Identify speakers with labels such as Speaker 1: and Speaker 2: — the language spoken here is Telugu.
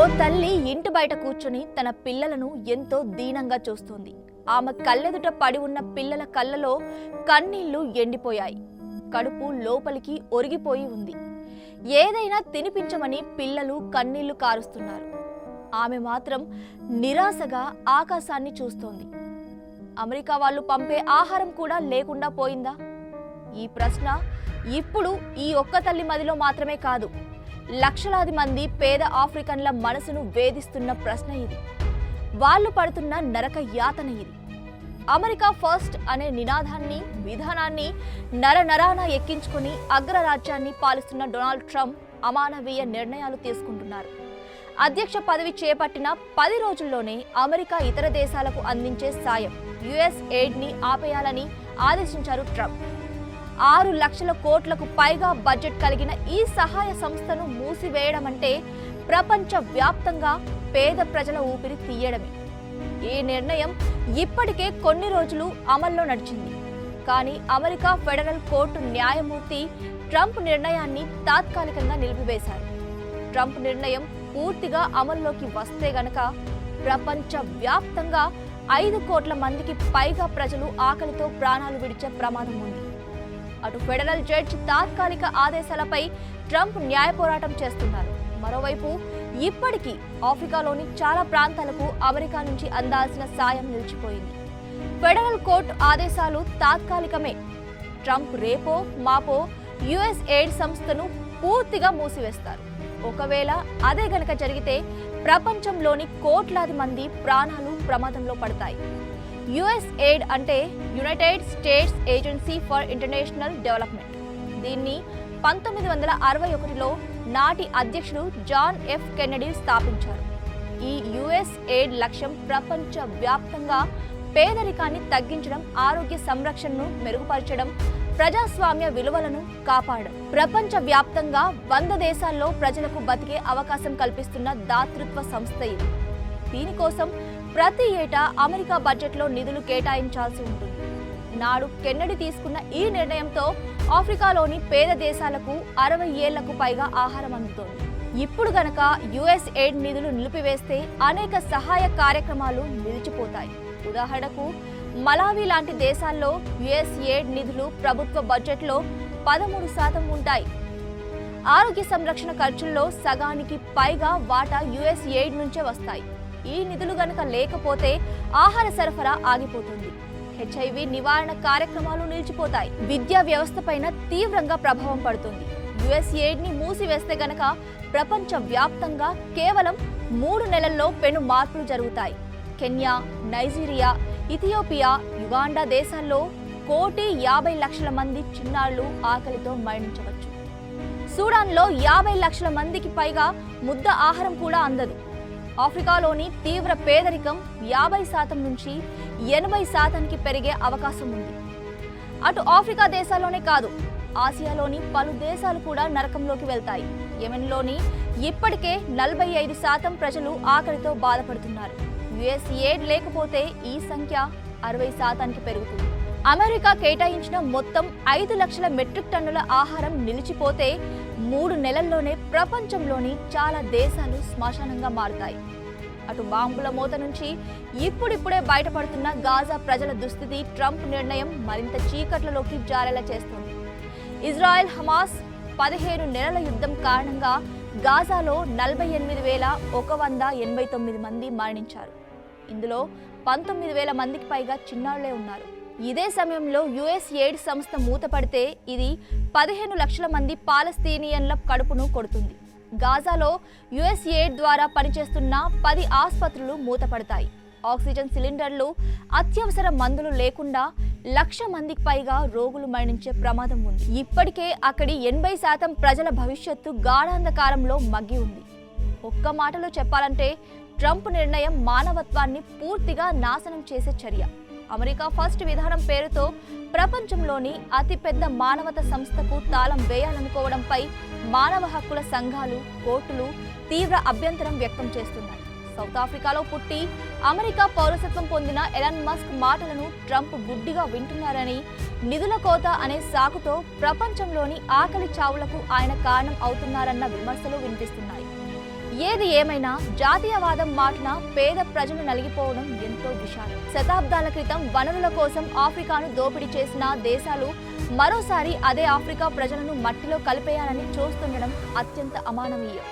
Speaker 1: ఓ తల్లి ఇంటి బయట కూర్చొని తన పిల్లలను ఎంతో దీనంగా చూస్తోంది. ఆమె కళ్ళెదుట పడి ఉన్న పిల్లల కళ్ళలో కన్నీళ్లు ఎండిపోయాయి. కడుపు లోపలికి ఒరిగిపోయి ఉంది. ఏదైనా తినిపించమని పిల్లలు కన్నీళ్లు కారుస్తున్నారు. ఆమె మాత్రం నిరాశగా ఆకాశాన్ని చూస్తోంది. అమెరికా వాళ్ళు పంపే ఆహారం కూడా లేకుండా పోయిందా? ఈ ప్రశ్న ఇప్పుడు ఈ ఒక్క తల్లి మదిలో మాత్రమే కాదు, లక్షలాది మంది పేద ఆఫ్రికన్ల మనసును వేధిస్తున్న ప్రశ్న ఇది. వాళ్ళు పడుతున్న నరక యాతన ఇది. అమెరికా ఫస్ట్ అనే నినాదాన్ని, విధానాన్ని నరనరాన ఎక్కించుకుని అగ్రరాజ్యాన్ని పాలిస్తున్న డొనాల్డ్ ట్రంప్ అమానవీయ నిర్ణయాలు తీసుకుంటున్నారు. అధ్యక్ష పదవి చేపట్టిన 10 రోజుల్లోనే అమెరికా ఇతర దేశాలకు అందించే సాయం యుఎస్ ఎయిడ్ని ఆపేయాలని ఆదేశించారు ట్రంప్. 6 లక్షల కోట్లకు పైగా బడ్జెట్ కలిగిన ఈ సహాయ సంస్థను మూసివేయడం అంటే ప్రపంచ వ్యాప్తంగా పేద ప్రజల ఊపిరి తీయడమే. ఈ నిర్ణయం ఇప్పటికే కొన్ని రోజులు అమల్లో నడిచింది. కానీ అమెరికా ఫెడరల్ కోర్టు న్యాయమూర్తి ట్రంప్ నిర్ణయాన్ని తాత్కాలికంగా నిలిపివేశారు. ట్రంప్ నిర్ణయం పూర్తిగా అమల్లోకి వస్తే గనక ప్రపంచ వ్యాప్తంగా 5 కోట్ల మందికి పైగా ప్రజలు ఆకలితో ప్రాణాలు విడిచే ప్రమాదం ఉంది. అటు ఫెడరల్ జడ్జి తాత్కాలిక ఆదేశాలపై ట్రంప్ న్యాయ పోరాటం చేస్తున్నారు. మరోవైపు ఇప్పటికీ ఆఫ్రికాలోని చాలా ప్రాంతాలకు అమెరికా నుంచి అందాల్సిన సాయం నిలిచిపోయింది. ఫెడరల్ కోర్టు ఆదేశాలు తాత్కాలికమే. ట్రంప్ రేపో మాపో యుఎస్ ఎయిడ్ సంస్థను పూర్తిగా మూసివేస్తారు. ఒకవేళ అదే గనక జరిగితే ప్రపంచంలోని కోట్లాది మంది ప్రాణాలు ప్రమాదంలో పడతాయి. యుఎస్ ఎయిడ్ అంటే United states agency for international development. దీన్ని 1961లో నాటి అధ్యక్షుడు జాన్ ఎఫ్ కెన్నడీ స్థాపించారు. ఈ యుఎస్ ఎయిడ్ లక్ష్యం ప్రపంచ వ్యాప్తంగా పేదరికాన్ని తగ్గించడం, ఆరోగ్య సంరక్షణను మెరుగుపరచడం, ప్రజాస్వామ్య విలువలను కాపాడడం. ప్రపంచ వ్యాప్తంగా 100 దేశాల్లో ప్రజలకు బతికే అవకాశం కల్పిస్తున్న దాతృత్వ సంస్థ ఇది. దీనికోసం ప్రతి ఏటా అమెరికా బడ్జెట్లో నిధులు కేటాయించాల్సి ఉంటుంది. నాడు కెన్నడీ తీసుకున్న ఈ నిర్ణయంతో ఆఫ్రికాలోని పేద దేశాలకు 60 ఏళ్లకు పైగా ఆహారం అందుతోంది. ఇప్పుడు గనక యుఎస్ ఎయిడ్ నిధులు నిలిపివేస్తే అనేక సహాయ కార్యక్రమాలు నిలిచిపోతాయి. ఉదాహరణకు మలావి లాంటి దేశాల్లో యుఎస్ ఎయిడ్ నిధులు ప్రభుత్వ బడ్జెట్లో 13% ఉంటాయి. ఆరోగ్య సంరక్షణ ఖర్చుల్లో సగానికి పైగా వాటా యుఎస్ ఎయిడ్ నుంచే వస్తాయి. ఈ నిధులు గనక లేకపోతే ఆహార సరఫరా ఆగిపోతుంది. హెచ్ఐవి నివారణ కార్యక్రమాలు నిలిచిపోతాయి. విద్యా వ్యవస్థపైన తీవ్రంగా ప్రభావం పడుతుంది. యుఎస్ ఎయిడ్ ని మూసివేస్తే గనక ప్రపంచ వ్యాప్తంగా కేవలం 3 నెలల్లో పెను మార్పులు జరుగుతాయి. కెన్యా, నైజీరియా, ఇథియోపియా, యుగాండా దేశాల్లో 1,50,00,000 మంది చిన్నారులు ఆకలితో మరణించవచ్చు. సూడాన్లో 50 లక్షల మందికి పైగా ముద్ద ఆహారం కూడా అందదు. ఆఫ్రికాలోని తీవ్ర పేదరికం 50% నుంచి 80%కి పెరిగే అవకాశం ఉంది. అటు ఆఫ్రికా దేశాల్లోనే కాదు, ఆసియాలోని పలు దేశాలు కూడా నరకంలోకి వెళ్తాయి. యెమెన్లోని ఇప్పటికే 45% ప్రజలు ఆకలితో బాధపడుతున్నారు. యుఎస్ ఎయిడ్ లేకపోతే ఈ సంఖ్య 60%కి పెరుగుతుంది. అమెరికా కేటాయించిన మొత్తం 5 లక్షల మెట్రిక్ టన్నుల ఆహారం నిలిచిపోతే 3 నెలల్లోనే ప్రపంచంలోని చాలా దేశాలు శ్మశానంగా మారుతాయి. అటు బాంబుల మోత నుంచి ఇప్పుడిప్పుడే బయటపడుతున్న గాజా ప్రజల దుస్థితి ట్రంప్ నిర్ణయం మరింత చీకట్లలోకి జారేలా చేస్తోంది. ఇజ్రాయెల్ హమాస్ 15 నెలల యుద్ధం కారణంగా గాజాలో 48,189 మంది మరణించారు. ఇందులో 19,000 మందికి పైగా చిన్నారులే ఉన్నారు. ఇదే సమయంలో యుఎస్ ఎయిడ్ సంస్థ మూతపడితే ఇది 15 లక్షల మంది పాలస్తీనియన్ల కడుపును కొడుతుంది. గాజాలో యుఎస్ ఎయిడ్ ద్వారా పనిచేస్తున్న 10 ఆసుపత్రులు మూతపడతాయి. ఆక్సిజన్ సిలిండర్లు, అత్యవసర మందులు లేకుండా 1,00,000 మందికి పైగా రోగులు మరణించే ప్రమాదం ఉంది. ఇప్పటికే అక్కడి 80% ప్రజల భవిష్యత్తు గాఢాంధకారంలో మగ్గి ఉంది. ఒక్క మాటలో చెప్పాలంటే ట్రంప్ నిర్ణయం మానవత్వాన్ని పూర్తిగా నాశనం చేసే చర్య. అమెరికా ఫస్ట్ విధానం పేరుతో ప్రపంచంలోని అతిపెద్ద మానవత సంస్థకు తాళం వేయాలనుకోవడంపై మానవ హక్కుల సంఘాలు, కోర్టులు తీవ్ర అభ్యంతరం వ్యక్తం చేస్తున్నాయి. సౌత్ ఆఫ్రికాలో పుట్టి అమెరికా పౌరసత్వం పొందిన ఎలాన్ మస్క్ మాటలను ట్రంప్ గుడ్డిగా వింటున్నారని, నిధుల కోత అనే సాకుతో ప్రపంచంలోని ఆకలి చావులకు ఆయన కారణం అవుతున్నారన్న విమర్శలు వినిపిస్తున్నాయి. ఏది ఏమైనా జాతీయవాదం మాటన పేద ప్రజలు నలిగిపోవడం ఎంతో విషాదం. శతాబ్దాల క్రితం వనరుల కోసం ఆఫ్రికాను దోపిడీ చేసిన దేశాలు మరోసారి అదే ఆఫ్రికా ప్రజలను మట్టిలో కలిపేయాలని చూస్తుండడం అత్యంత అమానవీయం.